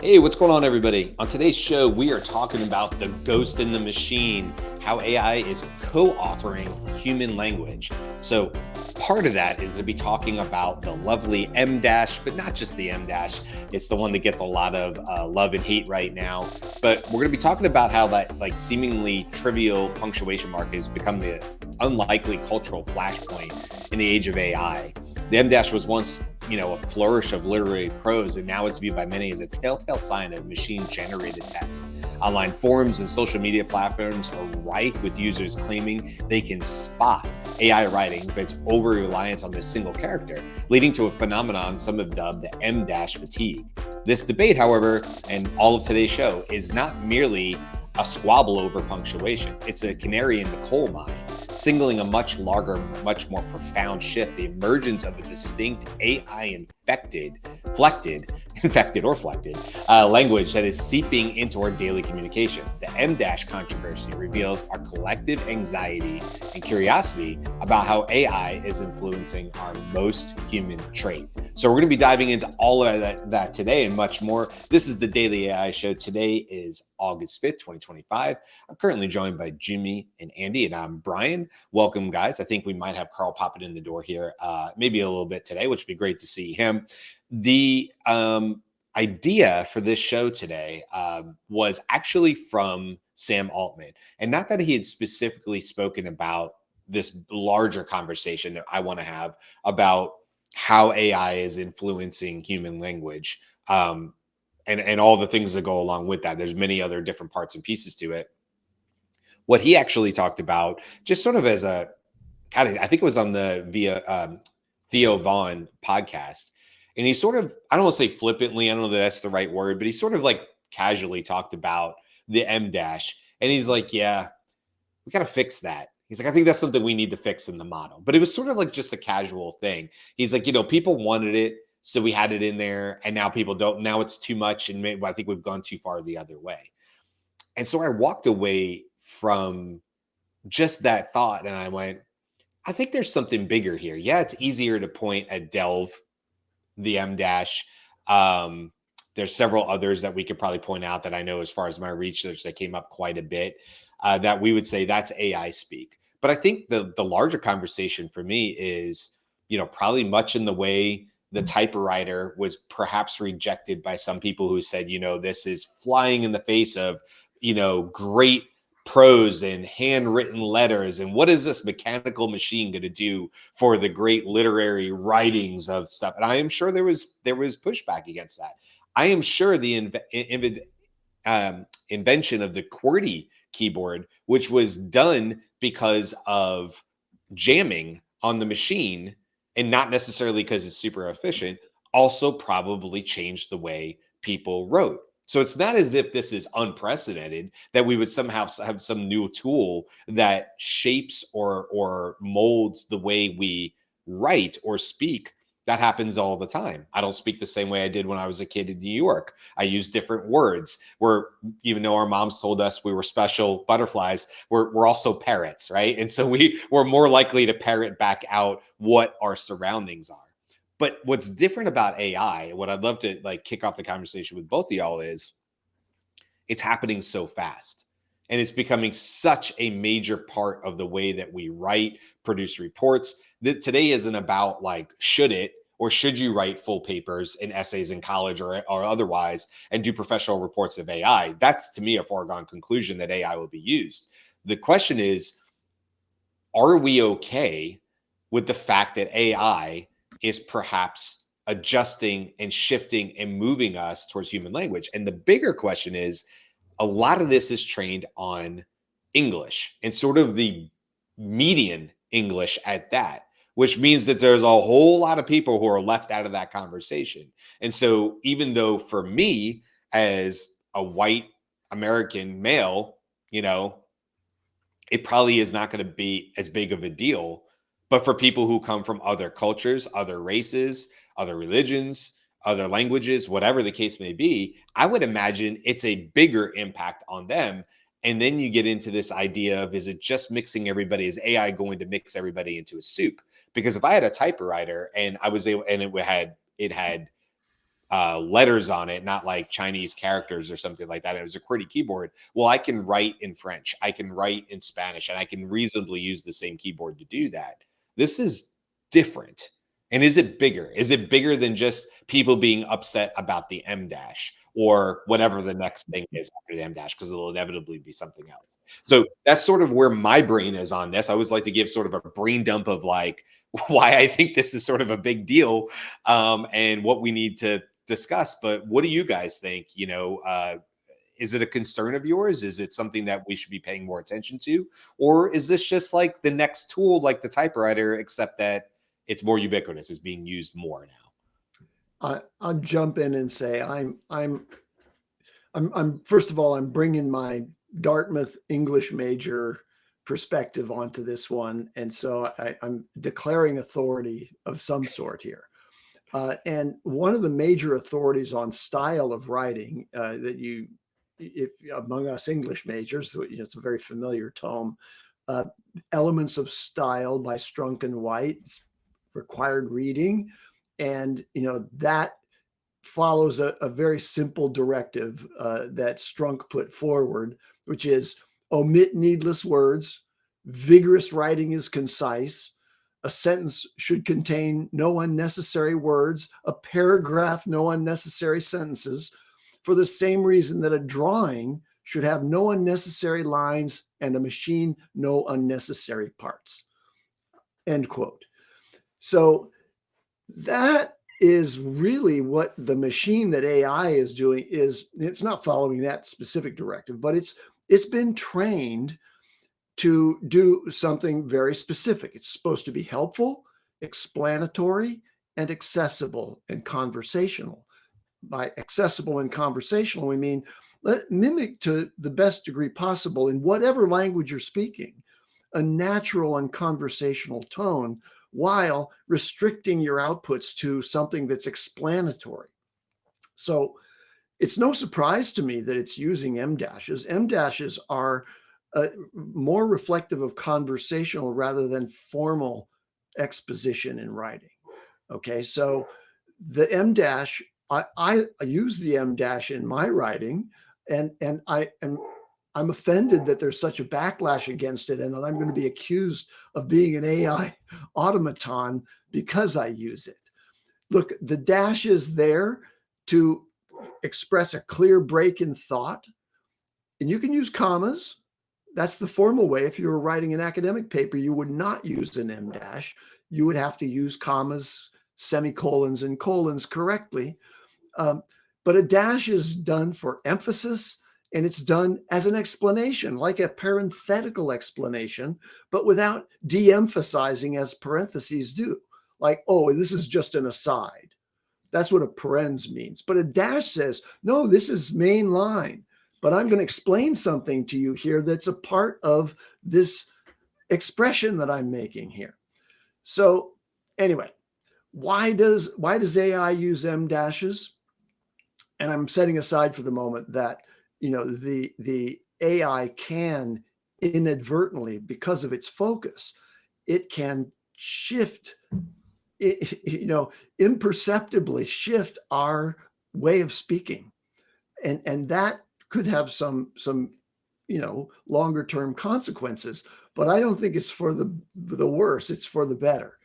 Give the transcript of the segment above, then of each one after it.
Hey, what's going on, everybody? On today's show, we are talking about the ghost in the machine, how AI is co authoring human language. So, part of that is going to be talking about the lovely Mdash, but not just the Mdash. It's the one that gets a lot of love and hate right now. But we're going to be talking about how that, like, seemingly trivial punctuation mark has become the unlikely cultural flashpoint in the age of AI. The Mdash was once a flourish of literary prose, and now it's viewed by many as a telltale sign of machine-generated text. Online forums and social media platforms are rife with users claiming they can spot AI writing, but its over-reliance on this single character, leading to a phenomenon some have dubbed the M-dash fatigue. This debate, however, and all of today's show, is not merely a squabble over punctuation. It's a canary in the coal mine, signaling a much larger, much more profound shift, the emergence of a distinct infected or flected language that is seeping into our daily communication. The M-dash controversy reveals our collective anxiety and curiosity about how AI is influencing our most human trait. So we're going to be diving into all of that today and much more. This is the Daily AI Show. Today is August 5th, 2025. I'm currently joined by Jimmy and Andy, and I'm Brian. Welcome, guys. I think we might have Carl popping in the door here, maybe a little bit today, which would be great to see him. The idea for this show today was actually from Sam Altman, and not that he had specifically spoken about this larger conversation that I want to have about how AI is influencing human language, and all the things that go along with that. There's many other different parts and pieces to it. What he actually talked about, just sort of as a kind of, I think it was on the Theo Vaughn podcast, and he sort of, I don't want to say flippantly, I don't know that that's the right word, but he sort of like casually talked about the M dash, and he's like, yeah, we got to fix that. He's like, I think that's something we need to fix in the model. But it was sort of like just a casual thing. He's like, people wanted it, so we had it in there, and now people don't. Now it's too much, and maybe I think we've gone too far the other way. And so I walked away from just that thought, and I went, I think there's something bigger here. Yeah, it's easier to point at Delve, the M dash. There's several others that we could probably point out that I know as far as my research that came up quite a bit, that we would say that's AI speak. But I think the larger conversation for me is, probably much in the way the typewriter was perhaps rejected by some people who said, this is flying in the face of, great prose and handwritten letters, and what is this mechanical machine going to do for the great literary writings of stuff? And I am sure there was pushback against that. I am sure the invention of the QWERTY keyboard, which was done because of jamming on the machine and not necessarily because it's super efficient, also probably changed the way people wrote. So it's not as if this is unprecedented that we would somehow have some new tool that shapes or molds the way we write or speak. That happens all the time. I don't speak the same way I did when I was a kid in New York. I use different words. Even though our moms told us we were special butterflies, we're also parrots, right? And so we're more likely to parrot back out what our surroundings are. But what's different about AI, what I'd love to like kick off the conversation with both of y'all is, it's happening so fast. And it's becoming such a major part of the way that we write, produce reports. That today isn't about like, should it or should you write full papers and essays in college or otherwise and do professional reports of AI? That's to me a foregone conclusion that AI will be used. The question is, are we okay with the fact that AI is perhaps adjusting and shifting and moving us towards human language? And the bigger question is, a lot of this is trained on English and sort of the median English at that, which means that there's a whole lot of people who are left out of that conversation. And so even though for me as a white American male, it probably is not going to be as big of a deal. But for people who come from other cultures, other races, other religions, other languages, whatever the case may be, I would imagine it's a bigger impact on them. And then you get into this idea of, is it just mixing everybody? Is AI going to mix everybody into a soup? Because if I had a typewriter and I was able, and it had letters on it, not like Chinese characters or something like that. It was a QWERTY keyboard. Well, I can write in French, I can write in Spanish, and I can reasonably use the same keyboard to do that. This is different. And is it bigger? Is it bigger than just people being upset about the M-dash or whatever the next thing is after the M-dash, because it'll inevitably be something else. So that's sort of where my brain is on this. I always like to give sort of a brain dump of like why I think this is sort of a big deal, and what we need to discuss. But what do you guys think? Is it a concern of yours? Is it something that we should be paying more attention to? Or is this just like the next tool, like the typewriter, except that it's more ubiquitous, is being used more now? I'll jump in and say I'm first of all, I'm bringing my Dartmouth English major perspective onto this one, and so I'm declaring authority of some sort here. And one of the major authorities on style of writing that if among us English majors, it's a very familiar tome. Elements of Style by Strunk and White, required reading, and that follows a very simple directive that Strunk put forward, which is omit needless words, vigorous writing is concise, a sentence should contain no unnecessary words, a paragraph no unnecessary sentences, for the same reason that a drawing should have no unnecessary lines and a machine no unnecessary parts. End quote. So that is really what the machine that AI is doing. It's not following that specific directive, but it's been trained to do something very specific. It's supposed to be helpful, explanatory, and accessible and conversational. By accessible and conversational, we mean mimic to the best degree possible in whatever language you're speaking, a natural and conversational tone, while restricting your outputs to something that's explanatory. So it's no surprise to me that it's using M-dashes. M-dashes are more reflective of conversational rather than formal exposition in writing. Okay, so the M-dash, I use the M-dash in my writing, and I'm offended that there's such a backlash against it, and that I'm going to be accused of being an AI automaton because I use it. Look, the dash is there to express a clear break in thought, and you can use commas. That's the formal way. If you were writing an academic paper, you would not use an M-dash. You would have to use commas, semicolons, and colons correctly. But a dash is done for emphasis, and it's done as an explanation, like a parenthetical explanation, but without de-emphasizing as parentheses do. Like, oh, this is just an aside. That's what a parens means. But a dash says, no, this is main line, but I'm going to explain something to you here that's a part of this expression that I'm making here. So anyway, why does AI use M dashes? And I'm setting aside for the moment that the AI can inadvertently, because of its focus, it can shift, imperceptibly shift our way of speaking, and that could have some longer term consequences. But I don't think it's for the worse; it's for the better.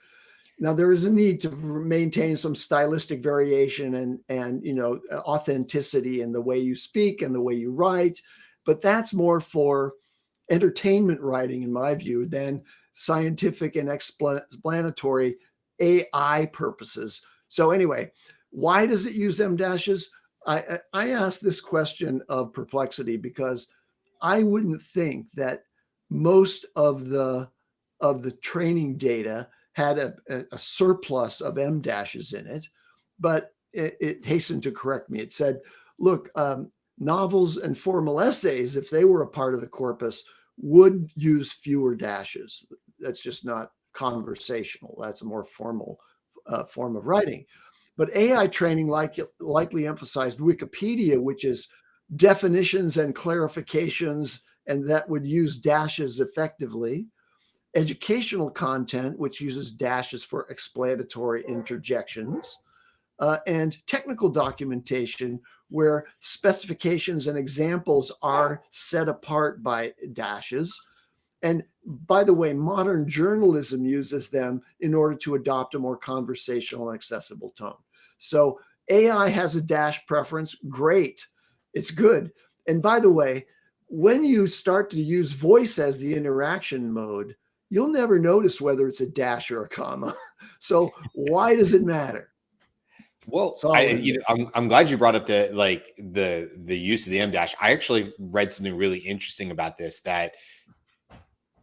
Now, there is a need to maintain some stylistic variation and authenticity in the way you speak and the way you write, but that's more for entertainment writing, in my view, than scientific and explanatory AI purposes. So anyway, why does it use M dashes? I asked this question of perplexity because I wouldn't think that most of the training data had a surplus of M dashes in it, but it hastened to correct me. It said, look, novels and formal essays, if they were a part of the corpus, would use fewer dashes. That's just not conversational. That's a more formal form of writing. But AI training likely emphasized Wikipedia, which is definitions and clarifications, and that would use dashes effectively. Educational content, which uses dashes for explanatory interjections. and technical documentation where specifications and examples are set apart by dashes. And by the way, modern journalism uses them in order to adopt a more conversational and accessible tone. So AI has a dash preference. Great. It's good. And by the way, when you start to use voice as the interaction mode, you'll never notice whether it's a dash or a comma. So why does it matter? Well, I'm glad you brought up the use of the Mdash. I actually read something really interesting about this, that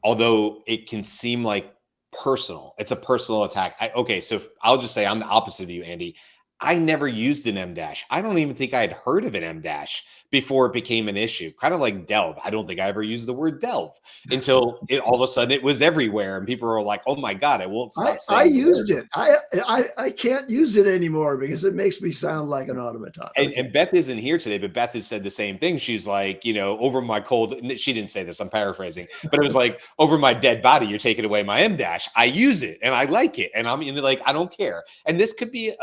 although it can seem like personal, it's a personal attack. Okay, so I'll just say I'm the opposite of you, Andy. I never used an Mdash. I don't even think I had heard of an Mdash before it became an issue. Kind of like delve. I don't think I ever used the word delve until all of a sudden it was everywhere, and people were like, "Oh my god, I won't stop saying." I used it. I can't use it anymore because it makes me sound like an automaton. Okay. And Beth isn't here today, but Beth has said the same thing. She's like, over my cold. She didn't say this. I'm paraphrasing, but it was like, over my dead body, you're taking away my Mdash. I use it and I like it, and I'm like, I don't care. And this could be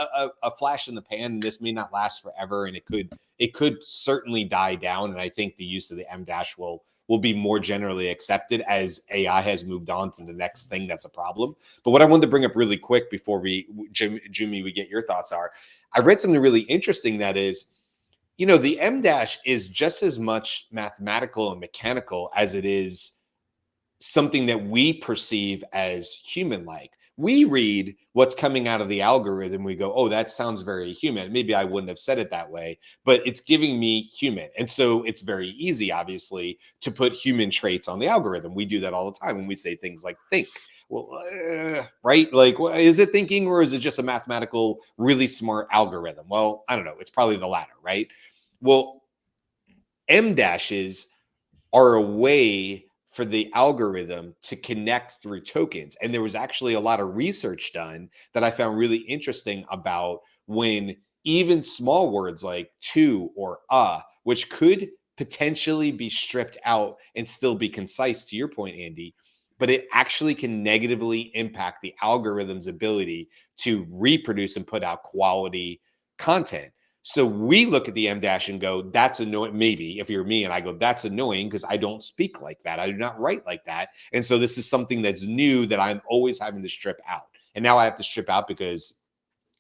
a flash in the pan, and this may not last forever, and it could certainly die down. And I think the use of the Mdash will be more generally accepted as AI has moved on to the next thing that's a problem. But what I wanted to bring up really quick before Jimmy, we get your thoughts are, I read something really interesting that is, the Mdash is just as much mathematical and mechanical as it is something that we perceive as human-like. We read what's coming out of the algorithm. We go, oh, that sounds very human. Maybe I wouldn't have said it that way, but it's giving me human. And so it's very easy, obviously, to put human traits on the algorithm. We do that all the time when we say things like think. Well, right? Like, is it thinking, or is it just a mathematical, really smart algorithm? Well, I don't know. It's probably the latter, right? Well, Mdashes are a way for the algorithm to connect through tokens. And there was actually a lot of research done that I found really interesting about when even small words like to or which could potentially be stripped out and still be concise, to your point, Andy, but it actually can negatively impact the algorithm's ability to reproduce and put out quality content. So we look at the Mdash and go, that's annoying. Maybe if you're me and I go, that's annoying because I don't speak like that. I do not write like that. And so this is something that's new that I'm always having to strip out. And now I have to strip out because,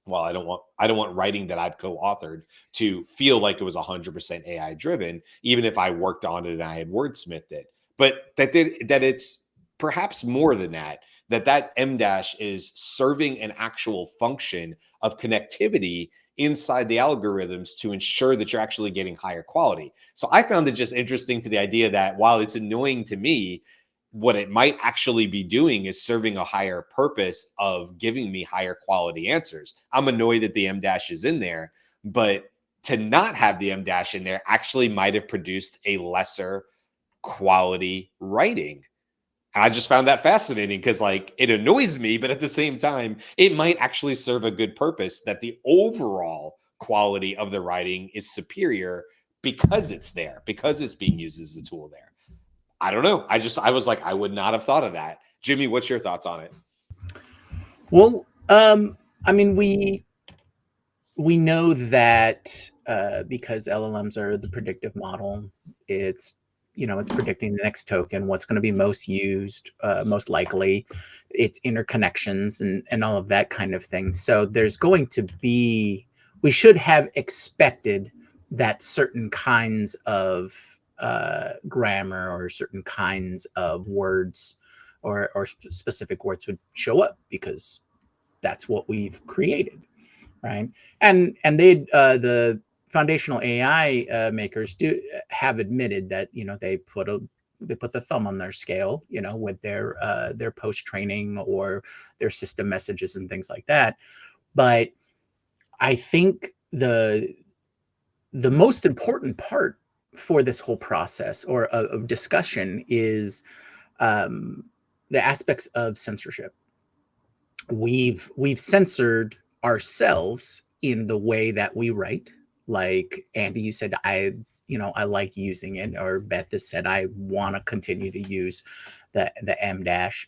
well, I don't want writing that I've co-authored to feel like it was 100% AI driven, even if I worked on it and I had wordsmithed it. But that it's perhaps more than that Mdash is serving an actual function of connectivity inside the algorithms to ensure that you're actually getting higher quality. So I found it just interesting to the idea that while it's annoying to me, what it might actually be doing is serving a higher purpose of giving me higher quality answers. I'm annoyed that the Mdash is in there, but to not have the Mdash in there actually might have produced a lesser quality writing. And I just found that fascinating because, like, it annoys me, but at the same time, it might actually serve a good purpose, that the overall quality of the writing is superior because it's there, because it's being used as a tool there. I don't know. I was like, I would not have thought of that. Jimmy, what's your thoughts on it? Well, I mean, we know that because LLMs are the predictive model, it's predicting the next token, what's going to be most used, most likely, its interconnections and all of that kind of thing. So there's going to be, we should have expected that certain kinds of grammar or certain kinds of words or specific words would show up because that's what we've created, right? And they the foundational AI makers do have admitted that they put the thumb on their scale, with their post training or their system messages and things like that. But I think the most important part for this whole process or of discussion is the aspects of censorship. We've censored ourselves in the way that we write. Like Andy, you said, I like using it, or Beth has said, I want to continue to use the Mdash,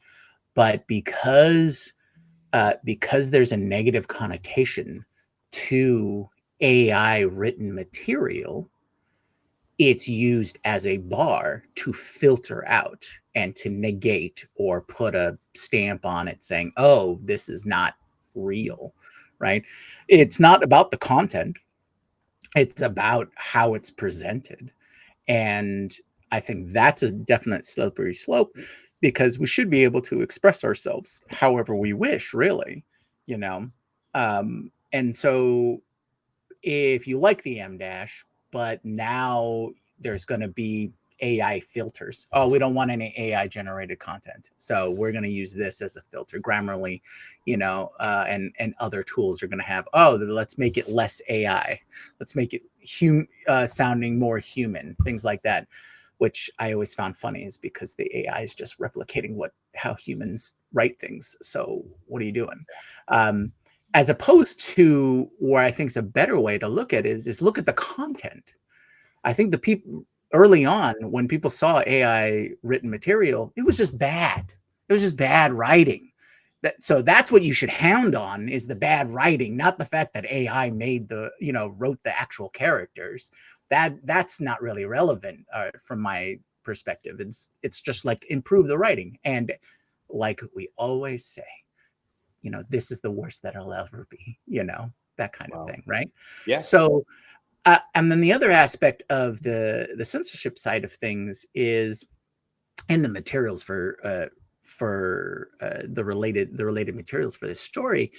but because there's a negative connotation to AI written material, it's used as a bar to filter out and to negate or put a stamp on it saying, oh, this is not real, right? It's not about the content, it's about how it's presented. And I think that's a definite slippery slope, because we should be able to express ourselves however we wish, really, you know? And so if you like the Mdash, but now there's going to be AI filters. Oh, we don't want any AI generated content, so we're going to use this as a filter. Grammarly, and other tools are going to have. Oh, let's make it less AI. Let's make it sounding more human. Things like that, which I always found funny, is because the AI is just replicating how humans write things. So what are you doing? As opposed to where I think is a better way to look at it is look at the content. I think the people early on, when people saw AI written material, it was just bad. It was just bad writing. So that's what you should hound on, is the bad writing, not the fact that AI wrote the actual characters. That's not really relevant from my perspective. It's just like, improve the writing. And like we always say, this is the worst that it'll ever be, that kind of thing, right? Yeah. So, and then the other aspect of the censorship side of things is, and the materials for the related materials for this story,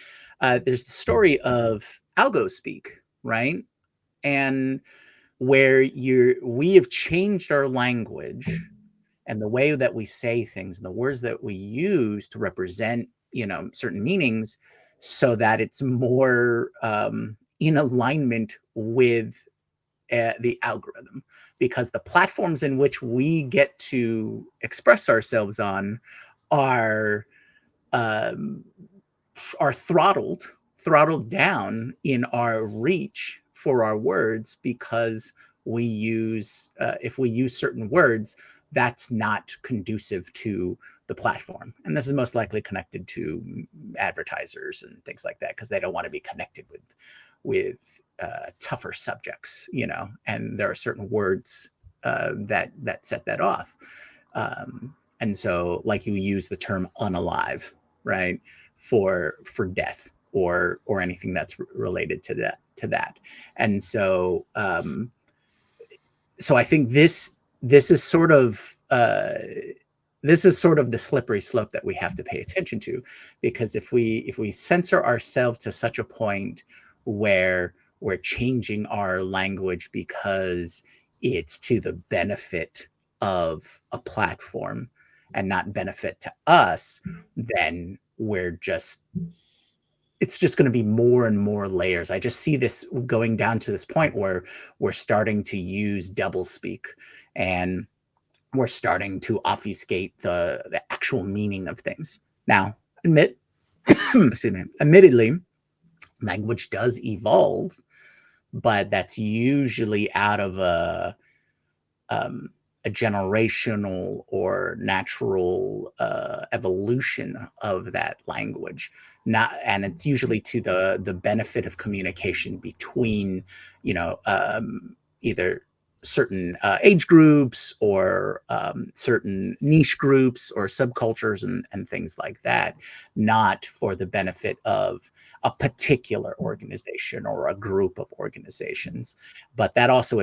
there's the story of algo speak, right? And where we have changed our language and the way that we say things and the words that we use to represent certain meanings, so that it's more in alignment with the algorithm, because the platforms in which we get to express ourselves on are throttled down in our reach for our words, because we use if we use certain words, that's not conducive to the platform. And this is most likely connected to advertisers and things like that, because they don't want to be connected with tougher subjects, and there are certain words that set that off. And so, like, you use the term unalive, right, for death or anything that's related to that. And so so I think this is sort of the slippery slope that we have to pay attention to, because if we censor ourselves to such a point where we're changing our language because it's to the benefit of a platform and not benefit to us, then it's just going to be more and more layers. I just see this going down to this point where we're starting to use doublespeak, and we're starting to obfuscate the actual meaning of things. Now, admittedly, language does evolve, but that's usually out of a generational or natural evolution of that language. And it's usually to the benefit of communication between, either certain age groups or certain niche groups or subcultures and things like that, not for the benefit of a particular organization or a group of organizations. But that also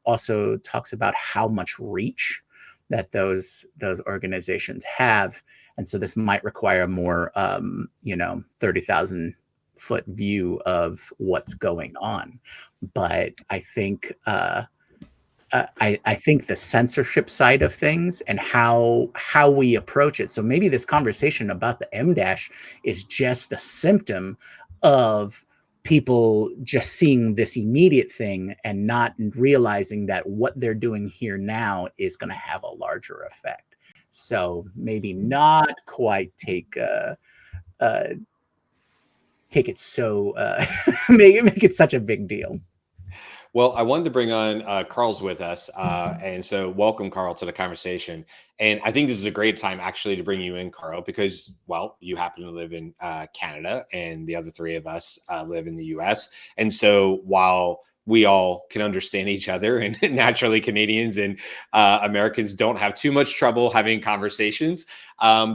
also talks about how much reach that those organizations have. And so this might require a more 30,000 foot view of what's going on. But I think I think the censorship side of things and how we approach it. So maybe this conversation about the Mdash is just a symptom of people just seeing this immediate thing and not realizing that what they're doing here now is going to have a larger effect. So maybe not quite take it so make it such a big deal. Well, I wanted to bring on Carl's with us. And so welcome, Carl, to the conversation. And I think this is a great time actually to bring you in, Carl, because, well, you happen to live in Canada and the other three of us live in the US. And so while we all can understand each other, and naturally Canadians and Americans don't have too much trouble having conversations,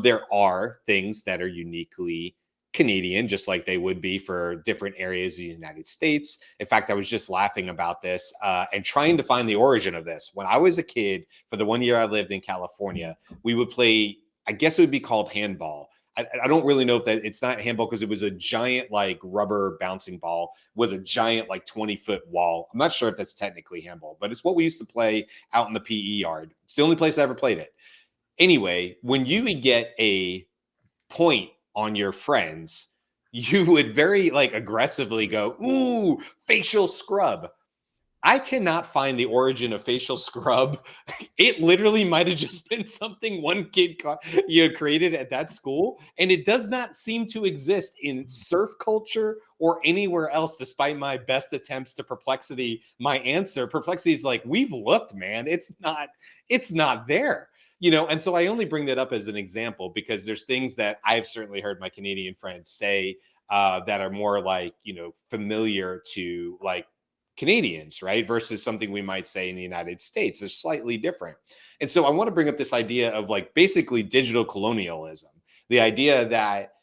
there are things that are uniquely Canadian, just like they would be for different areas of the United States. In fact, I was just laughing about this and trying to find the origin of this. When I was a kid, for the 1 year I lived in California, we would play, I guess it would be called handball. I don't really know if that it's not handball because it was a giant like rubber bouncing ball with a giant like 20-foot wall. I'm not sure if that's technically handball, but it's what we used to play out in the PE yard. It's the only place I ever played it. Anyway, when you would get a point on your friends, you would very like aggressively go, ooh, facial scrub. I cannot find the origin of facial scrub. It literally might have just been something one kid created at that school, and it does not seem to exist in surf culture or anywhere else. Despite my best attempts to my answer, perplexity is like, we've looked, man. It's not there. And so I only bring that up as an example because there's things that I've certainly heard my Canadian friends say that are more like, familiar to like Canadians, right? Versus something we might say in the United States. They're slightly different. And so I want to bring up this idea of like basically digital colonialism, the idea that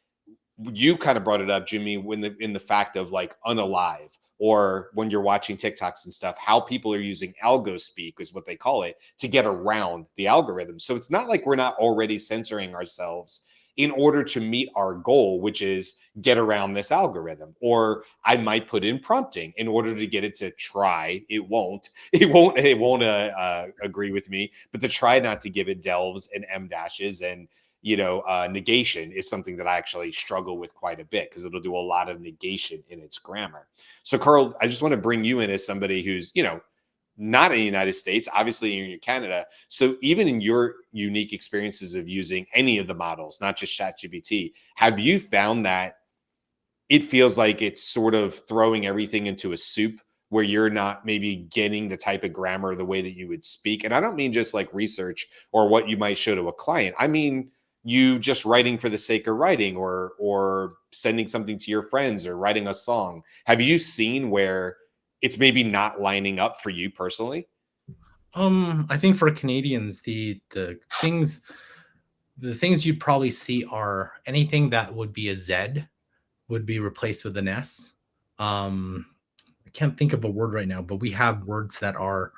you kind of brought it up, Jimmy, in the fact of like unalive, or when you're watching TikToks and stuff, how people are using algo speak is what they call it to get around the algorithm. So it's not like we're not already censoring ourselves in order to meet our goal, which is get around this algorithm. Or I might put in prompting in order to get it to try. It won't agree with me, but to try not to give it delves and Mdashes and negation is something that I actually struggle with quite a bit because it'll do a lot of negation in its grammar. So, Carl, I just want to bring you in as somebody who's, not in the United States, obviously you're in Canada. So even in your unique experiences of using any of the models, not just ChatGPT, have you found that it feels like it's sort of throwing everything into a soup where you're not maybe getting the type of grammar the way that you would speak? And I don't mean just like research or what you might show to a client. I mean, you just writing for the sake of writing or sending something to your friends or writing a song. Have you seen where it's maybe not lining up for you personally? I think for Canadians, the things you'd probably see are anything that would be a Z would be replaced with an S. I can't think of a word right now, but we have words that are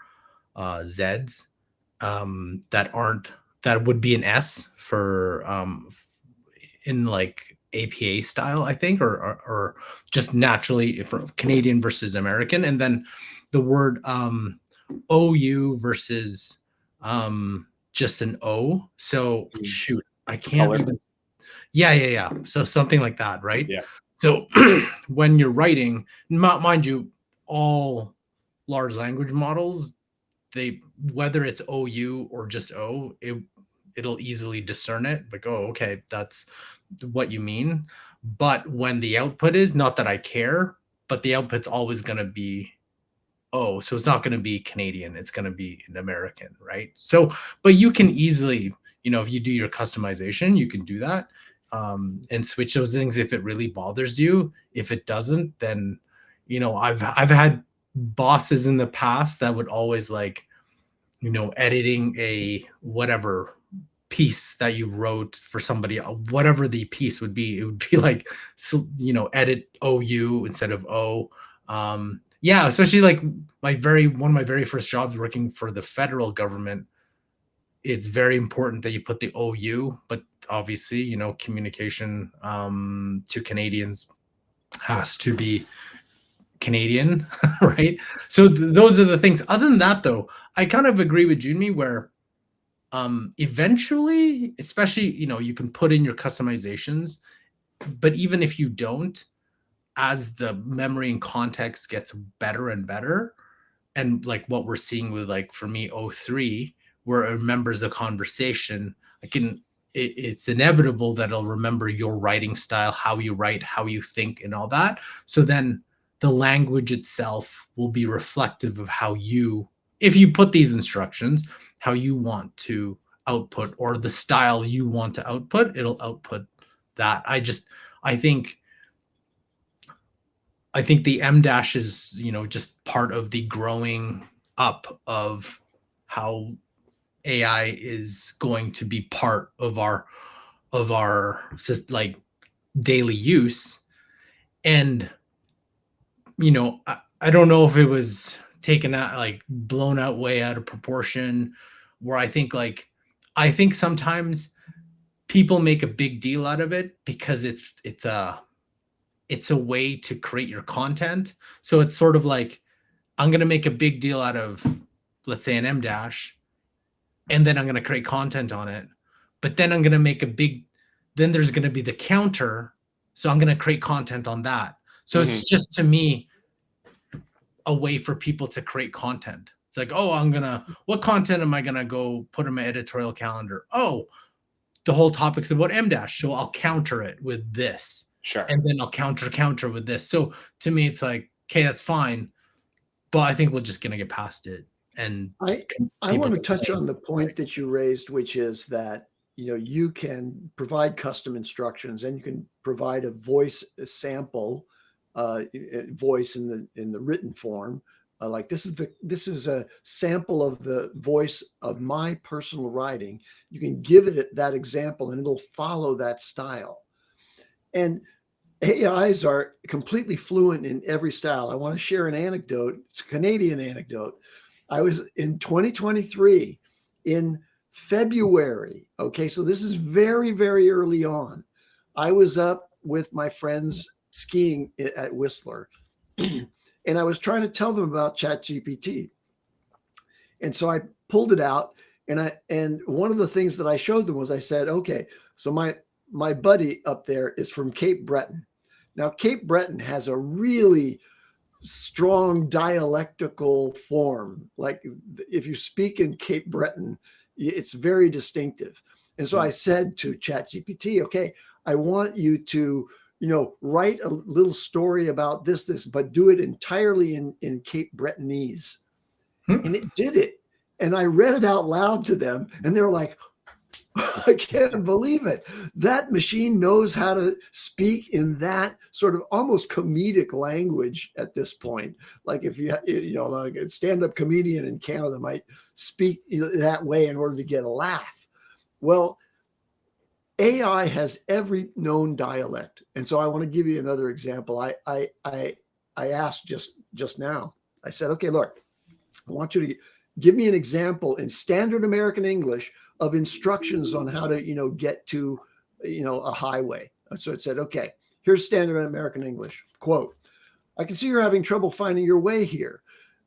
Zs that would be an S for in like APA style, I think, or just naturally for Canadian versus American. And then the word OU versus just an O. So shoot, I can't even. Yeah. So something like that, right? Yeah. So when you're writing, mind you, all large language models, whether it's OU or just O, it'll easily discern it. Like, oh, okay, that's what you mean. But when the output is, not that I care, but the output's always going to be O. So it's not going to be Canadian. It's going to be an American, right? So, but you can easily, if you do your customization, you can do that and switch those things if it really bothers you. If it doesn't, then, I've had bosses in the past that would always like, editing a whatever piece that you wrote for somebody, whatever the piece would be, it would be like, edit OU instead of O. Yeah, especially like one of my very first jobs working for the federal government. It's very important that you put the OU, but obviously, communication to Canadians has to be Canadian, right? So those are the things. Other than that, though, I kind of agree with Junmi where eventually, especially, you can put in your customizations, but even if you don't, as the memory and context gets better and better, and like what we're seeing with like for me O3, where it remembers the conversation, it's inevitable that it'll remember your writing style, how you write, how you think, and all that. So then the language itself will be reflective of how you, if you put these instructions, how you want to output, or the style you want to output, it'll output that. I think the Mdash is, just part of the growing up of how AI is going to be part of our like daily use. And I don't know if it was taken out, like blown out way out of proportion, where I think sometimes people make a big deal out of it because it's a way to create your content. So it's sort of like, I'm going to make a big deal out of, let's say, an Mdash, and then I'm going to create content on it. But then I'm going to make then there's going to be the counter. So I'm going to create content on that. So it's just, to me, a way for people to create content. It's like, oh, what content am I going to go put in my editorial calendar? Oh, the whole topic's about Mdash. So I'll counter it with this. Sure. And then I'll counter with this. So to me, it's like, okay, that's fine. But I think we're just going to get past it. And I want to touch on the point that you raised, which is that, you can provide custom instructions and you can provide a voice sample, voice in the written form. Like this is a sample of the voice of my personal writing. You can give it that example and it'll follow that style. And AIs are completely fluent in every style. I want to share an anecdote. It's a Canadian anecdote. I was in 2023 in February. Okay, so this is very, very early on. I was up with my friends skiing at Whistler, and I was trying to tell them about ChatGPT. And so I pulled it out, and one of the things that I showed them was, I said, okay, so my buddy up there is from Cape Breton. Now, Cape Breton has a really strong dialectical form. Like if you speak in Cape Breton, it's very distinctive. And so I said to ChatGPT, okay, I want you to, write a little story about this, but do it entirely in Cape Bretonese. And it did it. And I read it out loud to them, and they were like, I can't believe it. That machine knows how to speak in that sort of almost comedic language at this point. Like if like a stand-up comedian in Canada might speak that way in order to get a laugh. Well, AI has every known dialect. And so I want to give you another example. I asked just now, I said, okay, look, I want you to give me an example in standard American English of instructions on how to, get to, a highway. And so it said, okay, here's standard American English. Quote, I can see you're having trouble finding your way here.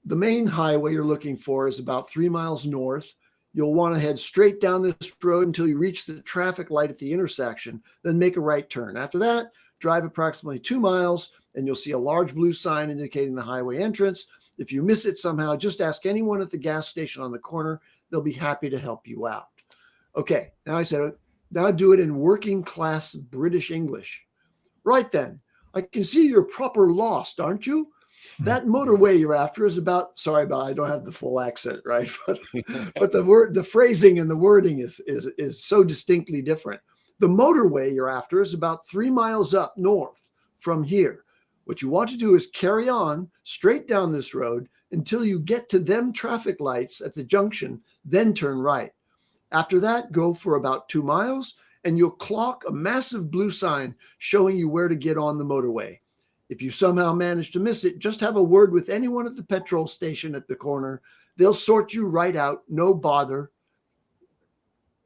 The main highway you're looking for is about 3 miles north. You'll want to head straight down this road until you reach the traffic light at the intersection, then make a right turn. After that, drive approximately 2 miles and you'll see a large blue sign indicating the highway entrance. If you miss it somehow, just ask anyone at the gas station on the corner. They'll be happy to help you out. Okay, now I said, now do it in working class British English. Right then, I can see you're proper lost, aren't you? That motorway you're after is about, sorry about, I don't have the full accent, right? But the phrasing and the wording is so distinctly different. The motorway you're after is about 3 miles up north from here. What you want to do is carry on straight down this road until you get to them traffic lights at the junction, then turn right. After that, go for about 2 miles and you'll clock a massive blue sign showing you where to get on the motorway. If you somehow manage to miss it, just have a word with anyone at the petrol station at the corner. They'll sort you right out, no bother.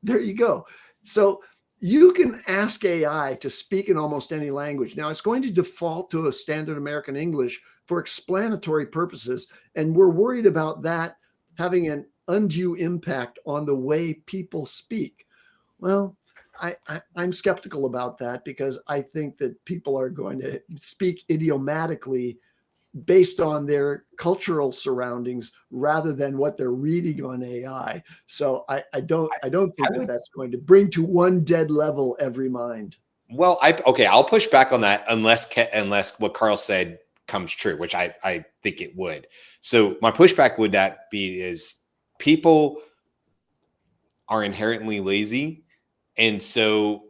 There you go. So you can ask AI to speak in almost any language. Now, it's going to default to a standard American English for explanatory purposes, and we're worried about that having an undue impact on the way people speak. Well, I'm skeptical about that because I think that people are going to speak idiomatically based on their cultural surroundings rather than what they're reading on AI. So I don't think that's going to bring to one dead level every mind. Well, I'll push back on that unless what Carl said comes true, which I think it would. So my pushback would that be is people are inherently lazy. And so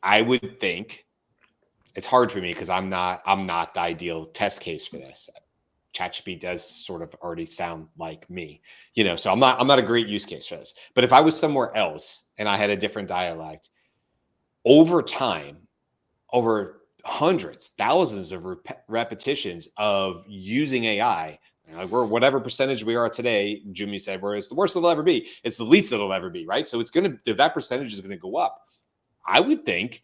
I would think it's hard for me because I'm not the ideal test case for this. ChatGPT does sort of already sound like me, so I'm not a great use case for this. But if I was somewhere else and I had a different dialect, over time, over hundreds, thousands of repetitions of using AI, we're whatever percentage we are today, Jimmy said, where it's the worst it'll ever be. It's the least it'll ever be, right? So that percentage is going to go up. I would think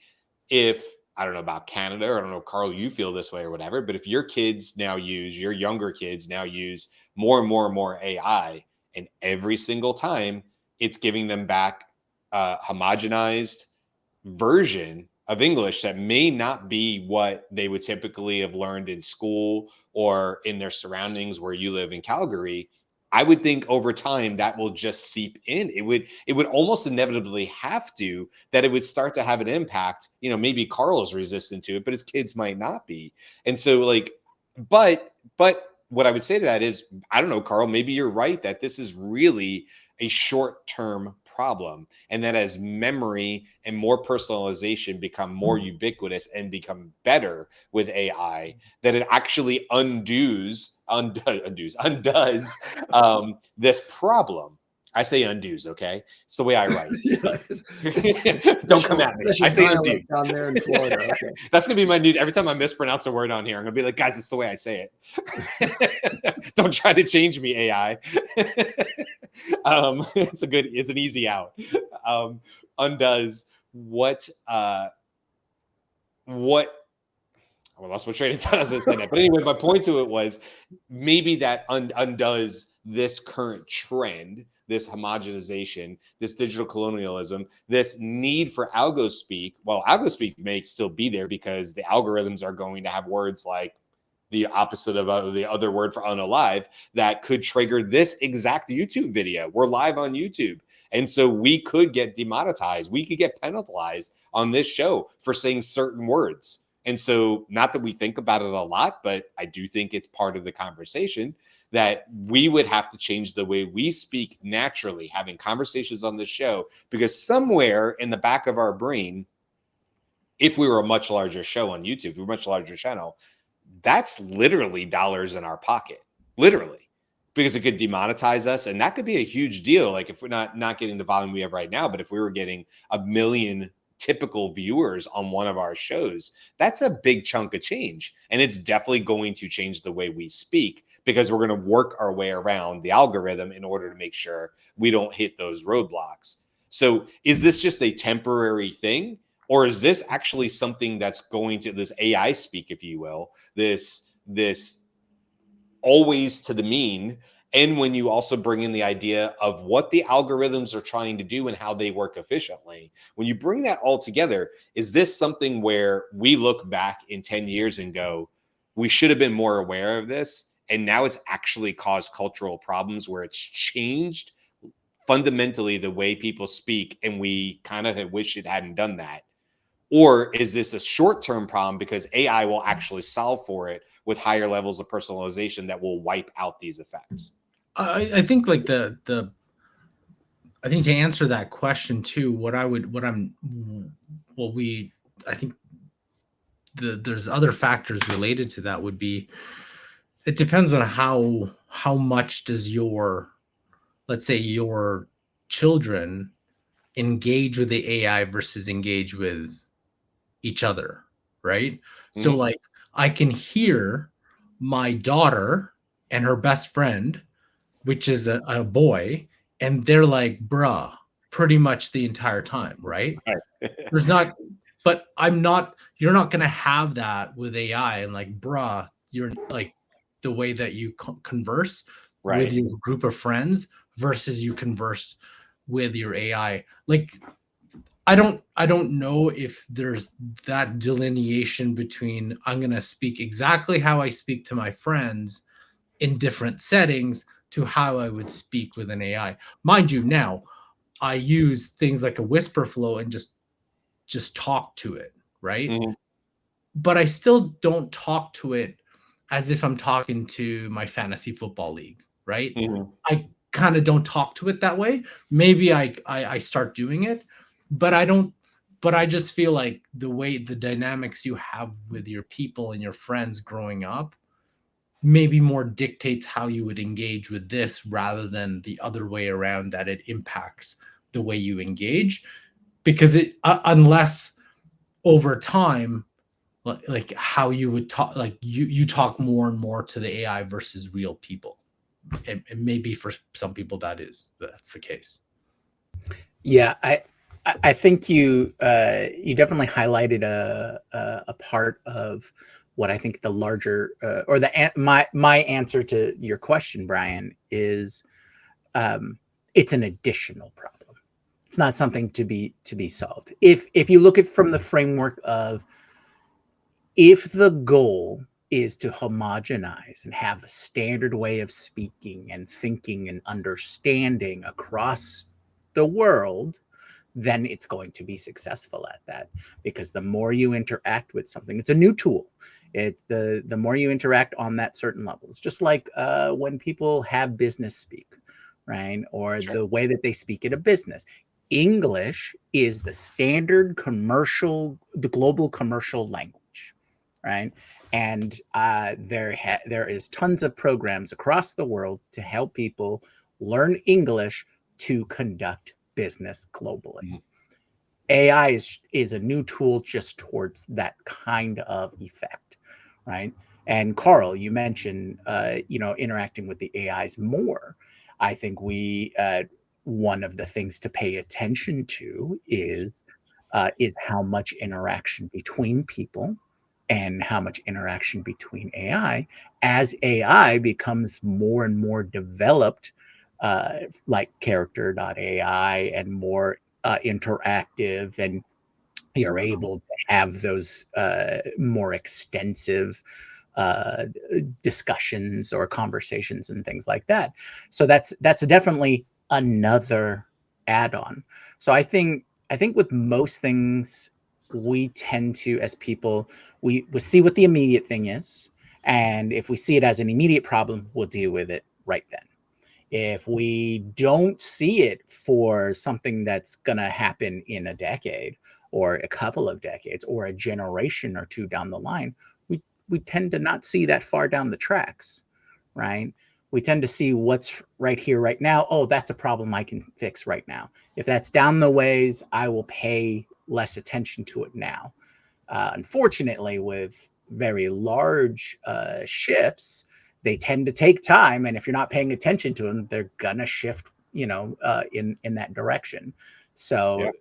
if, I don't know about Canada, or I don't know, Carl, you feel this way or whatever, but if your younger kids now use more and more and more AI, and every single time it's giving them back a homogenized version of English that may not be what they would typically have learned in school or in their surroundings where you live in Calgary, I would think over time that will just seep in. It would almost inevitably have to, that it would start to have an impact. Maybe Carl's resistant to it, but his kids might not be. And so but what I would say to that is, I don't know, Carl, maybe you're right that this is really a short-term problem, and that as memory and more personalization become more ubiquitous and become better with AI, that it actually undoes this problem. I say undoes, okay? It's the way I write. Don't come at me. I say undo. Down there in Florida. Okay. That's gonna be my new. Every time I mispronounce a word on here, I'm gonna be like, guys, it's the way I say it. Don't try to change me, AI. It's an easy out. Undoes what I lost my train of thought as I said that. But anyway, my point to it was maybe that undoes this current trend, this homogenization, this digital colonialism, this need for algo speak. Well, algo speak may still be there because the algorithms are going to have words like the opposite of the other word for unalive that could trigger this exact YouTube video. We're live on YouTube. And so we could get demonetized. We could get penalized on this show for saying certain words. And so, not that we think about it a lot, but I do think it's part of the conversation that we would have to change the way we speak naturally, having conversations on this show, because somewhere in the back of our brain, if we were a much larger show on YouTube, if we were a much larger channel, that's literally dollars in our pocket, literally, because it could demonetize us. And that could be a huge deal. Like if we're not getting the volume we have right now, but if we were getting 1 million typical viewers on one of our shows, that's a big chunk of change. And it's definitely going to change the way we speak, because we're going to work our way around the algorithm in order to make sure we don't hit those roadblocks. So is this just a temporary thing? Or is this actually something that's going to, this AI speak, if you will, this always to the mean? And when you also bring in the idea of what the algorithms are trying to do and how they work efficiently, when you bring that all together, is this something where we look back in 10 years and go, we should have been more aware of this, and now it's actually caused cultural problems where it's changed fundamentally the way people speak, and we kind of wish it hadn't done that? Or is this a short-term problem because AI will actually solve for it with higher levels of personalization that will wipe out these effects? I think like I think to answer that question too, I think there's other factors related to that would be, it depends on how much does let's say your children engage with the AI versus engage with each other, right? Mm-hmm. So like I can hear my daughter and her best friend, which is a boy, and they're like, bruh, pretty much the entire time, right? There's not, but you're not going to have that with AI and like, bruh, you're like the way that you converse with your group of friends versus you converse with your AI. Like, I don't know if there's that delineation between I'm going to speak exactly how I speak to my friends in different settings to how I would speak with an AI. Mind you, now I use things like a whisper flow and just talk to it, right? Mm-hmm. but I still don't talk to it as if I'm talking to my fantasy football league, right? Mhm. I kind of don't talk to it that way. Maybe I start doing it, but I don't. But I just feel like the dynamics you have with your people and your friends growing up maybe more dictates how you would engage with this rather than the other way around, that it impacts the way you engage. Because unless over time, like how you would talk, like you talk more and more to the AI versus real people, and maybe for some people that's the case. Yeah, I think you definitely highlighted a part of what I think the larger or my answer to your question, Brian, is it's an additional problem. It's not something to be solved. If you look at from the framework of, if the goal is to homogenize and have a standard way of speaking and thinking and understanding across the world, then it's going to be successful at that. Because the more you interact with something, it's a new tool. The more you interact on that certain level, it's just like when people have business speak, right? Or Sure. the way that they speak at a business. English is the standard commercial, the global commercial language, right? And there is tons of programs across the world to help people learn English to conduct business globally. Mhm. AI is a new tool just towards that kind of effect, right? And Carl, you mentioned interacting with the AIs more. I think one of the things to pay attention to is how much interaction between people and how much interaction between AI, as AI becomes more and more developed, like character.ai, and more interactive, and you're able to have those more extensive discussions or conversations and things like that. So that's definitely another add-on. So I think with most things, we tend to, as people, we see what the immediate thing is, and if we see it as an immediate problem, we'll deal with it right then. If we don't see it for something that's going to happen in a decade or a couple of decades or a generation or two down the line, we tend to not see that far down the tracks, right? We tend to see what's right here, right now. Oh, that's a problem I can fix right now. If that's down the ways, I will pay less attention to it now. Unfortunately, with very large shifts, they tend to take time, and if you're not paying attention to them, they're gonna shift, in that direction. So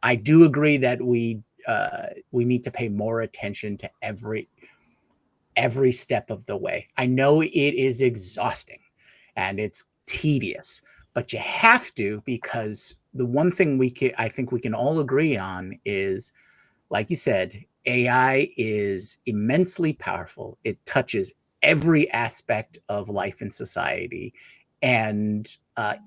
I do agree that we need to pay more attention to every step of the way. I know it is exhausting and it's tedious, but you have to, because the one thing I think we can all agree on is, like you said, AI is immensely powerful. It touches every aspect of life and society, and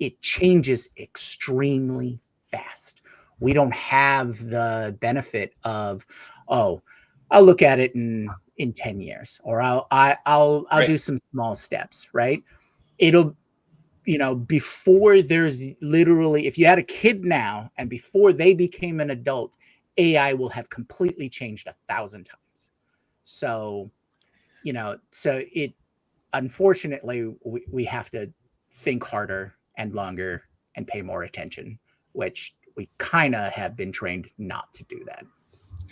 it changes extremely fast. We don't have the benefit of, oh, I'll look at it in 10 years, or I'll Right. do some small steps, right? It'll, before there's literally, if you had a kid now and before they became an adult, AI will have completely changed 1,000 times. So, so it, unfortunately, we have to think harder and longer and pay more attention, which we kind of have been trained not to do that.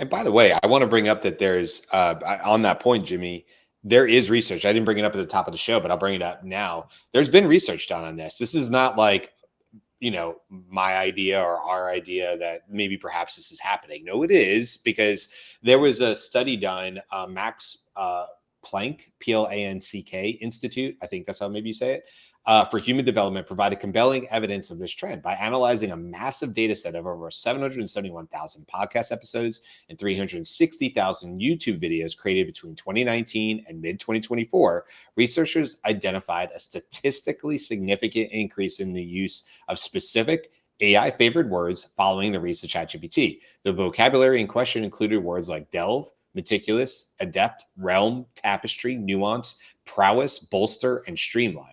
And by the way, I want to bring up that there's on that point, Jimmy, there is research. I didn't bring it up at the top of the show, but I'll bring it up now. There's been research done on this. This is not like, my idea or our idea that maybe perhaps this is happening. No, it is, because there was a study done, Max Planck, Planck Institute, I think that's how maybe you say it, for human development, provided compelling evidence of this trend by analyzing a massive data set of over 771,000 podcast episodes and 360,000 YouTube videos created between 2019 and mid-2024. Researchers identified a statistically significant increase in the use of specific AI-favored words following the release of ChatGPT. The vocabulary in question included words like delve, meticulous, adept, realm, tapestry, nuance, prowess, bolster, and streamline.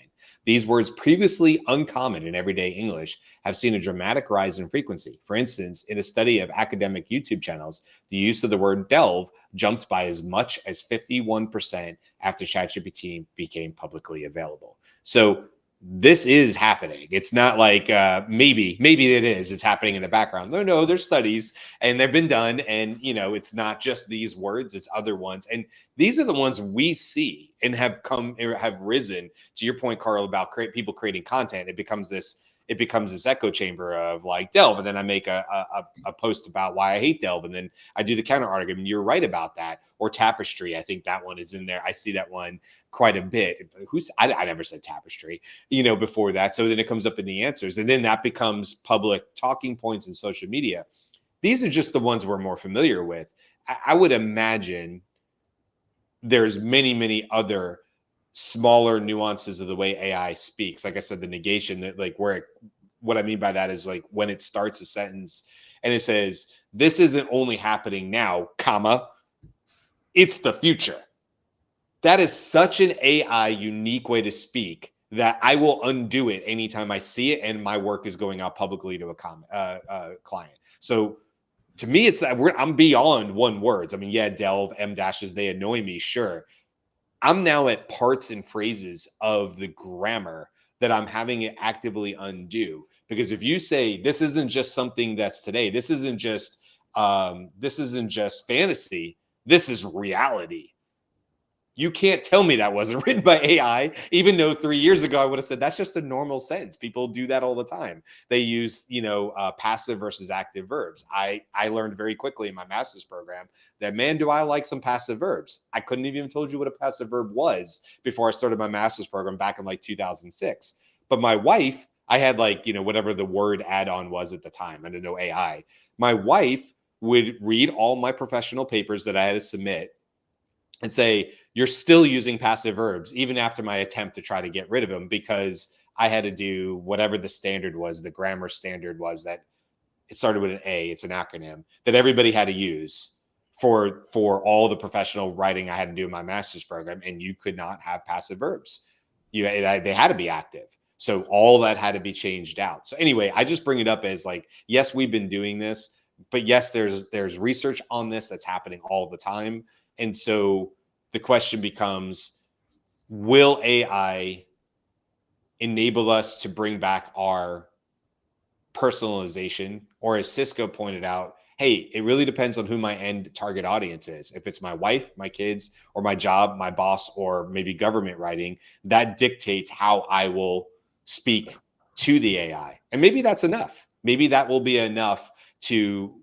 These words, previously uncommon in everyday English, have seen a dramatic rise in frequency. For instance, in a study of academic YouTube channels, the use of the word delve jumped by as much as 51% after ChatGPT became publicly available. So this is happening. It's not like maybe it is. It's happening in the background. No, there's studies and they've been done. And, you know, it's not just these words, it's other ones. And these are the ones we see and have risen, to your point, Carl, about people creating content. It becomes this echo chamber of like delve, and then I make a post about why I hate delve, and then I do the counter argument. You're right about that. Or tapestry, I think that one is in there. I see that one quite a bit. I never said tapestry, you know, before that. So then it comes up in the answers, and then that becomes public talking points in social media. These are just the ones we're more familiar with. I would imagine there's many other smaller nuances of the way AI speaks. Like I said, the negation, that like what I mean by that is like when it starts a sentence and it says, this isn't only happening now, comma, it's the future. That is such an AI unique way to speak that I will undo it anytime I see it and my work is going out publicly to a client. So to me, it's that I'm beyond one words. I mean, yeah, delve, Mdashes, they annoy me, sure. I'm now at parts and phrases of the grammar that I'm having it actively undo. Because if you say this isn't just something that's today, this isn't just fantasy, this is reality. You can't tell me that wasn't written by AI, even though 3 years ago I would have said that's just a normal sentence. People do that all the time. They use, passive versus active verbs. I learned very quickly in my master's program that, man, do I like some passive verbs. I couldn't even told you what a passive verb was before I started my master's program back in like 2006. But my wife, I had like, whatever the word add-on was at the time. I didn't know AI. My wife would read all my professional papers that I had to submit and say, you're still using passive verbs, even after my attempt to try to get rid of them, because I had to do whatever the standard was, the grammar standard was, that it started with an A, it's an acronym, that everybody had to use for all the professional writing I had to do in my master's program, and you could not have passive verbs. They had to be active. So all that had to be changed out. So anyway, I just bring it up as like, yes, we've been doing this, but yes, there's research on this that's happening all the time. And so the question becomes, will AI enable us to bring back our personalization? Or as Cisco pointed out, hey, it really depends on who my end target audience is. If it's my wife, my kids, or my job, my boss, or maybe government writing, that dictates how I will speak to the AI. And maybe that's enough. Maybe that will be enough to,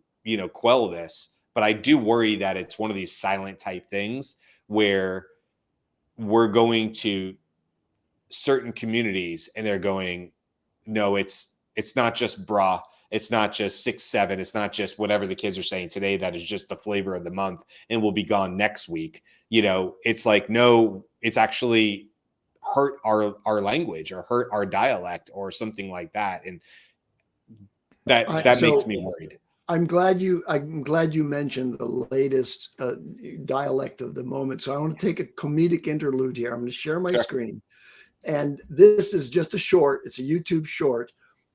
quell this. But I do worry that it's one of these silent type things where we're going to certain communities and they're going, no, it's not just bra. It's not just 6'7". It's not just whatever the kids are saying today. That is just the flavor of the month and will be gone next week. It's like, no, it's actually hurt our language or hurt our dialect or something like that. And that makes me worried. I'm glad you mentioned the latest dialect of the moment. So I want to take a comedic interlude here. I'm going to share my screen. And this is just a short. It's a YouTube short.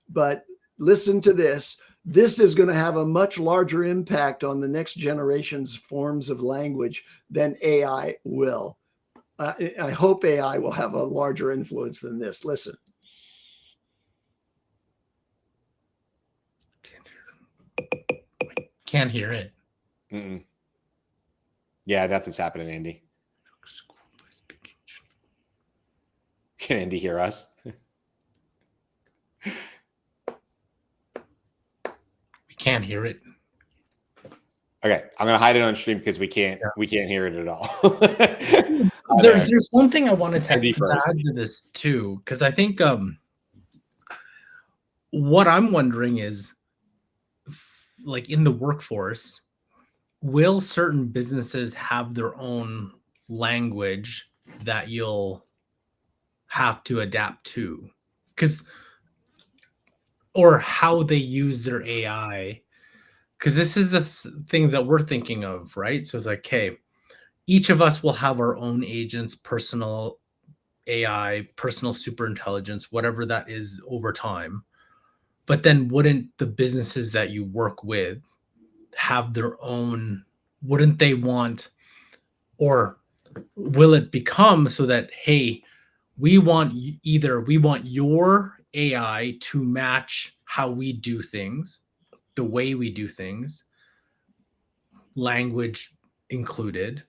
But listen to this. This is going to have a much larger impact on the next generation's forms of language than AI will. I hope AI will have a larger influence than this. Listen. Can't hear it. Mm-mm. Yeah, that's what's happening, Andy. Can Andy hear us? We can't hear it. Okay, I'm gonna hide it on stream because we can't hear it at all. There's one thing I wanted to add to this too, because I think what I'm wondering is, like in the workforce, will certain businesses have their own language that you'll have to adapt to? Or how they use their AI? because this is the thing that we're thinking of, right? So it's like, okay, each of us will have our own agents, personal AI, personal super intelligence, whatever that is over time. But then wouldn't the businesses that you work with have their own, wouldn't they want, or will it become so that, hey, we want we want your AI to match how we do things, the way we do things, language included,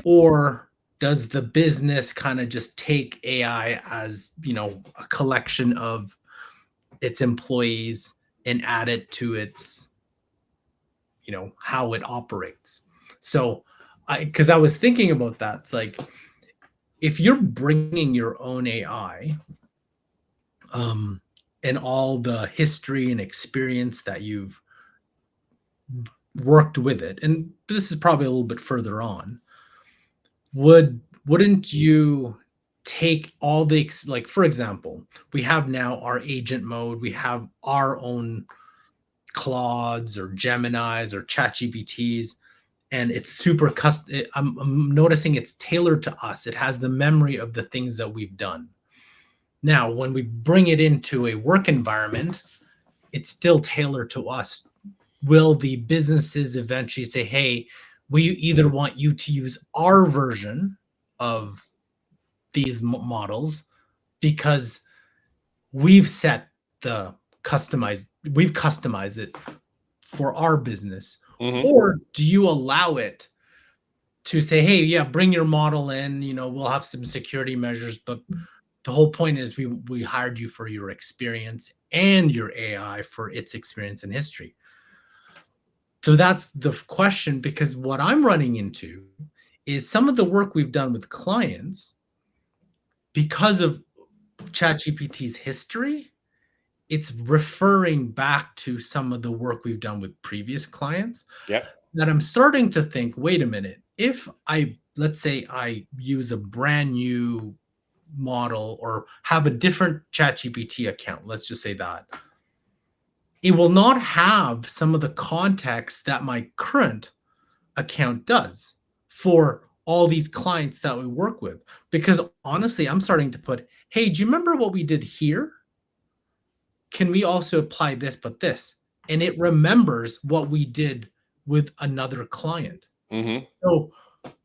or does the business kind of just take AI as, a collection of its employees and add it to its, how it operates? So because I was thinking about that, it's like, if you're bringing your own AI, and all the history and experience that you've worked with it, and this is probably a little bit further on, wouldn't you take all the like, for example, we have now our agent mode, we have our own Claudes or Geminis or ChatGPTs, and it's super custom. I'm noticing it's tailored to us. It has the memory of the things that we've done. Now, when we bring it into a work environment, it's still tailored to us. Will the businesses eventually say, hey, we either want you to use our version of these models because we've customized it for our business, or do you allow it to say, hey, yeah, bring your model in, we'll have some security measures, but the whole point is we hired you for your experience and your AI for its experience and history. So that's the question, because what I'm running into is some of the work we've done with clients, because of ChatGPT's history, it's referring back to some of the work we've done with previous clients. Yep. That I'm starting to think, wait a minute, if let's say I use a brand new model or have a different ChatGPT account, let's just say that, it will not have some of the context that my current account does for all these clients that we work with. Because honestly, I'm starting to put, hey, do you remember what we did here? Can we also apply this, but this? And it remembers what we did with another client. So,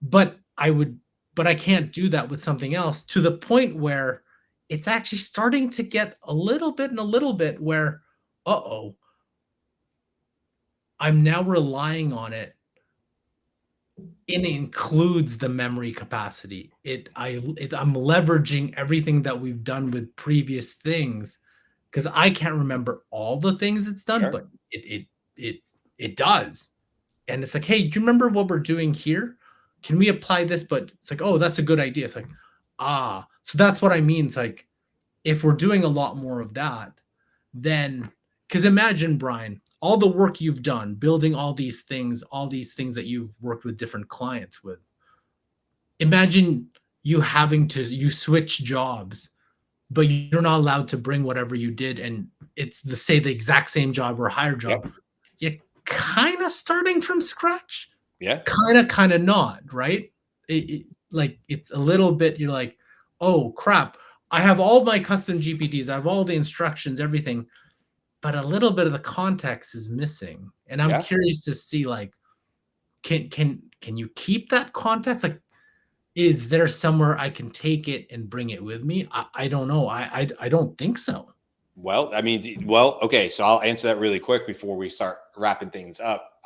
but I can't do that with something else, to the point where it's actually starting to get a little bit where, I'm now relying on it. It includes the memory capacity. I'm leveraging everything that we've done with previous things, because I can't remember all the things it's done, but it does. And it's like, hey, do you remember what we're doing here? Can we apply this? But it's like, oh, that's a good idea. It's like, so that's what I mean. It's like, if we're doing a lot more of that, then, because imagine, Brian, all the work you've done building all these things that you've worked with different clients with. Imagine you switch jobs, but you're not allowed to bring whatever you did, and it's the exact same job or higher job. Yep. You're kind of starting from scratch. Yeah. Kind of not, right? It's a little bit, you're like, oh crap, I have all my custom GPTs, I have all the instructions, everything, but a little bit of the context is missing. And I'm curious to see, like, can you keep that context? Like, is there somewhere I can take it and bring it with me? I don't know. I don't think so. Well, I mean, okay. So I'll answer that really quick before we start wrapping things up.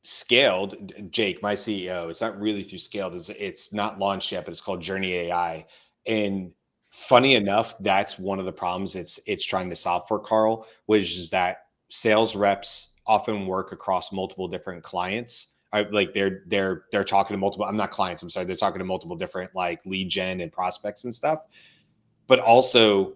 Scaled, Jake, my CEO, it's not really through Scaled. It's not launched yet, but it's called Journey AI. And funny enough, that's one of the problems it's trying to solve for, Carl, which is that sales reps often work across multiple different clients. Like they're talking to multiple, I'm not clients, I'm sorry, they're talking to multiple different like lead gen and prospects and stuff. But also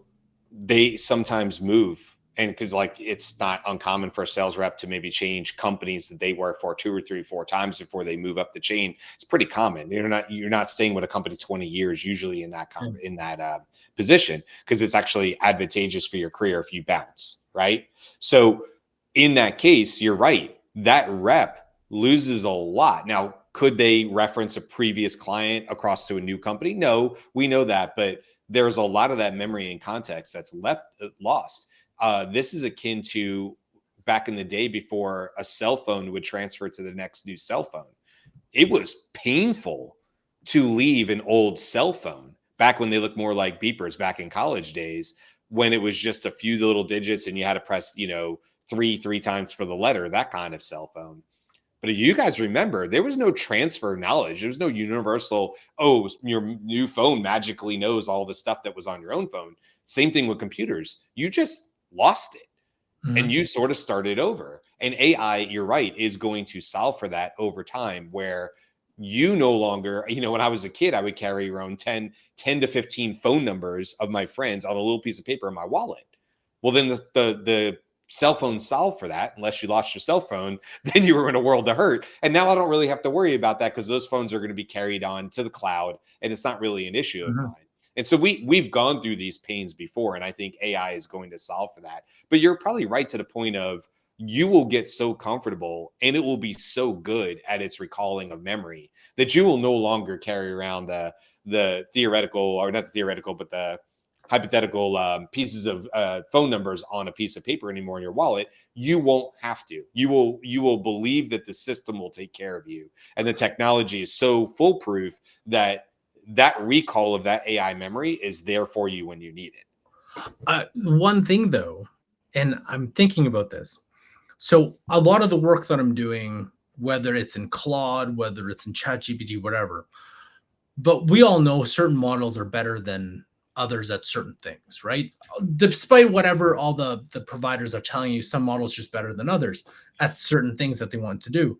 they sometimes move. And because like it's not uncommon for a sales rep to maybe change companies that they work for 2 or 3, 4 times before they move up the chain. It's pretty common. You're not staying with a company 20 years usually in that position, because it's actually advantageous for your career if you bounce, right? So in that case, you're right. That rep loses a lot. Now, could they reference a previous client across to a new company? No, we know that, but there's a lot of that memory and context that's lost. This is akin to back in the day before a cell phone would transfer to the next new cell phone. It was painful to leave an old cell phone back when they looked more like beepers back in college days, when it was just a few little digits and you had to press, three times for the letter, that kind of cell phone. But you guys remember, there was no transfer knowledge. There was no universal, oh, your new phone magically knows all the stuff that was on your own phone. Same thing with computers. You just lost it and you sort of started over. And AI, you're right, is going to solve for that over time, where you no longer, when I was a kid, I would carry around 10 to 15 phone numbers of my friends on a little piece of paper in my wallet. Well, then the cell phone solved for that. Unless you lost your cell phone, then you were in a world of hurt. And now I don't really have to worry about that because those phones are going to be carried on to the cloud, and it's not really an issue of mine. And so we've gone through these pains before, and I think AI is going to solve for that. But you're probably right to the point of, you will get so comfortable and it will be so good at its recalling of memory that you will no longer carry around the theoretical, or not the theoretical, but the hypothetical pieces of phone numbers on a piece of paper anymore in your wallet. You won't have to. You will believe that the system will take care of you, and the technology is so foolproof that recall of that AI memory is there for you when you need it. One thing though, and I'm thinking about this. So a lot of the work that I'm doing, whether it's in Claude, whether it's in ChatGPT, whatever, but we all know certain models are better than others at certain things, right? Despite whatever all the providers are telling you, some models just better than others at certain things that they want to do.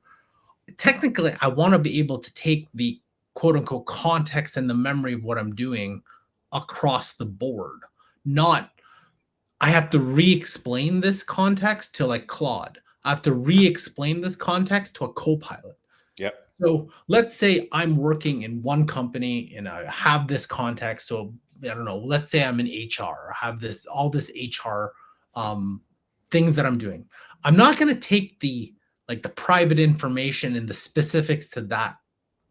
Technically, I want to be able to take the quote unquote context and the memory of what I'm doing across the board, not I have to re-explain this context to like Claude. I have to re-explain this context to a Copilot. Yep. So let's say I'm working in one company and I have this context. So I don't know, let's say I'm in HR, I have all this HR things that I'm doing. I'm not going to take the private information and the specifics to that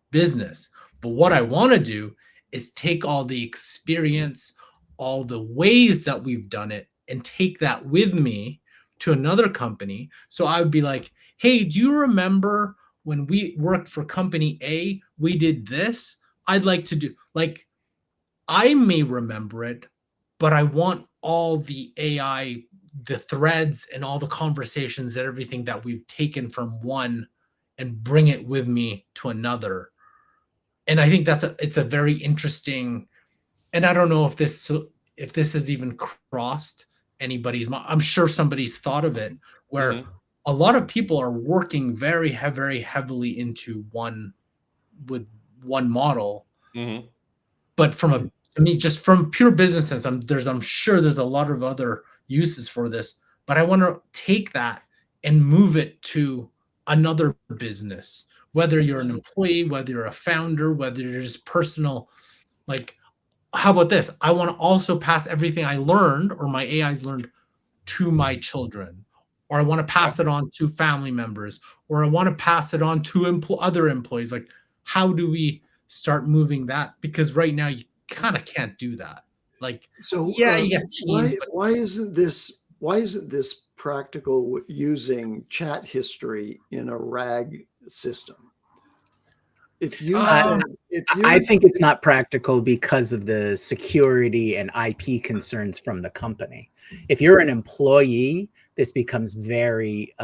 business. But what I want to do is take all the experience, all the ways that we've done it, and take that with me to another company. So I would be like, hey, do you remember when we worked for company A, we did this? I'd like to do, I may remember it, but I want all the AI, the threads and all the conversations and everything that we've taken from one and bring it with me to another. And I think it's a very interesting, and I don't know if this has even crossed anybody's mind. I'm sure somebody's thought of it, where a lot of people are working very heavily into one model. But just from pure business sense, I'm sure there's a lot of other uses for this, but I want to take that and move it to another business, whether you're an employee, whether you're a founder, whether you're just personal. Like, how about this? I want to also pass everything I learned or my AI's learned to my children, or I want to pass it on to family members, or I want to pass it on to other employees. Like, how do we start moving that? Because right now you kind of can't do that. Like, so you get teams. Why isn't this practical using chat history in a RAG system? I think it's not practical because of the security and IP concerns from the company. If you're an employee, this becomes very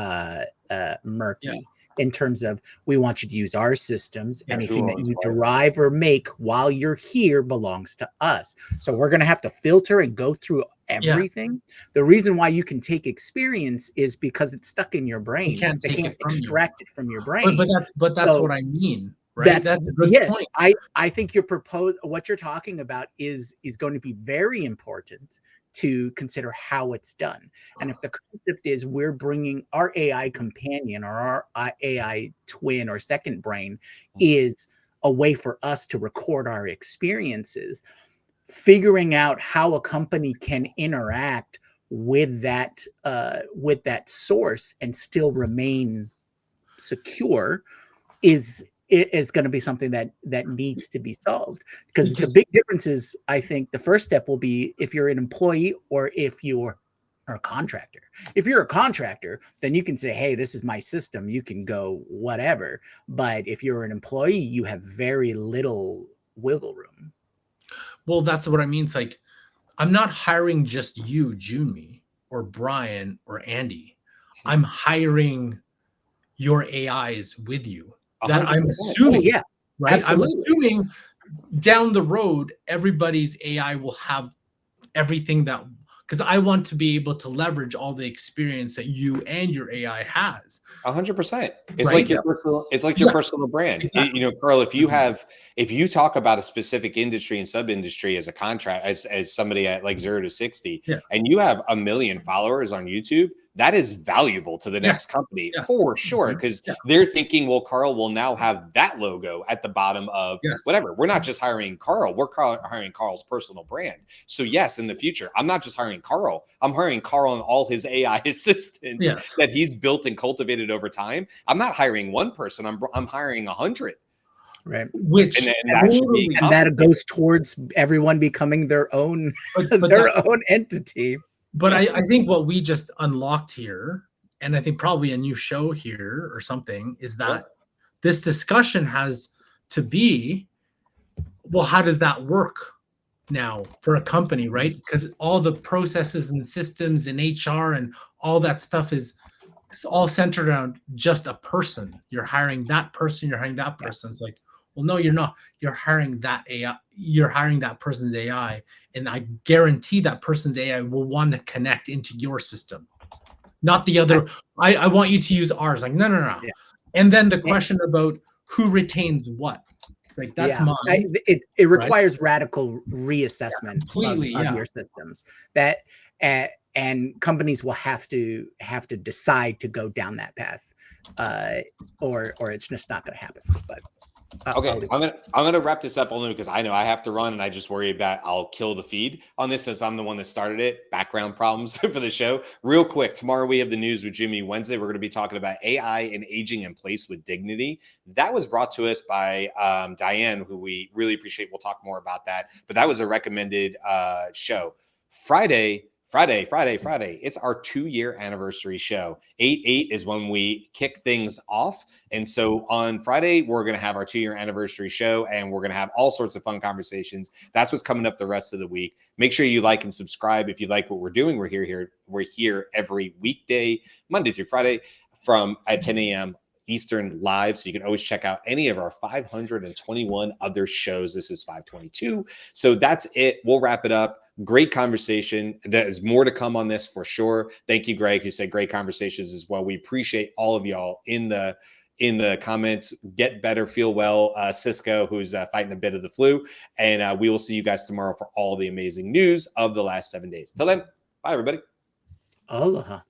murky in terms of, we want you to use our systems. Anything that you derive or make while you're here belongs to us. So we're going to have to filter and go through everything. The reason why you can take experience is because it's stuck in your brain. They can't extract it from your brain. But that's what I mean. Right? That's a good point. I think what you're talking about is going to be very important to consider how it's done. And if the concept is we're bringing our AI companion or our AI twin or second brain is a way for us to record our experiences, figuring out how a company can interact with that source and still remain secure is going to be something that needs to be solved. Because the big difference is, I think the first step will be if you're an employee or if you're a contractor. If you're a contractor, then you can say, hey, this is my system, you can go whatever. But if you're an employee, you have very little wiggle room. Well, that's what I mean. It's like, I'm not hiring just you, Junmi, or Brian, or Andy. I'm hiring your AIs with you. That 100%. I'm assuming, yeah, right? absolutely. I'm assuming down the road, everybody's AI will have everything that, because I want to be able to leverage all the experience that you and your AI has. 100%. It's Right? like your personal. It's like your personal brand. Exactly. You know, Carl. If you talk about a specific industry and sub industry as a contract, as somebody at like 0 to 60, and you have 1 million followers on YouTube, that is valuable to the next company for sure, because they're thinking, well, Carl will now have that logo at the bottom of whatever. We're not just hiring Carl; we're hiring Carl's personal brand. So yes, in the future, I'm not just hiring Carl; I'm hiring Carl and all his AI assistants that he's built and cultivated over time. I'm not hiring one person; I'm hiring 100. Right. Which and that should be that goes towards everyone becoming their own own entity. But I think what we just unlocked here, and I think probably a new show here or something, is that this discussion has to be, well, how does that work now for a company, right? Because all the processes and systems and HR and all that stuff is all centered around just a person. You're hiring that person, you're hiring that person. It's like, well, no, you're not. You're hiring that AI. You're hiring that person's AI, and I guarantee that person's AI will want to connect into your system, not the other. I want you to use ours. Like, no. Yeah. And then the question about who retains what. Like, that's mine. It requires radical reassessment of your systems. That and companies will have to decide to go down that path, or it's just not going to happen. But okay, I'm gonna wrap this up only because I know I have to run, and I just worry about I'll kill the feed on this since I'm the one that started it. Background problems for the show. Real quick, tomorrow we have the news with Jimmy. Wednesday we're going to be talking about AI and aging in place with dignity. That was brought to us by Diane, who we really appreciate. We'll talk more about that, but that was a recommended show. Friday. It's our 2-year anniversary show. 8/8 is when we kick things off. And so on Friday, we're going to have our 2-year anniversary show, and we're going to have all sorts of fun conversations. That's what's coming up the rest of the week. Make sure you like and subscribe if you like what we're doing. We're here every weekday, Monday through Friday at 10 a.m. Eastern live. So you can always check out any of our 521 other shows. This is 522. So that's it. We'll wrap it up. Great conversation. There's more to come on this for sure. Thank you, Greg, who said great conversations as well. We appreciate all of y'all in the comments. Get better, feel well. Cisco, who's fighting a bit of the flu. And we will see you guys tomorrow for all the amazing news of the last 7 days. Till then, bye, everybody. Aloha.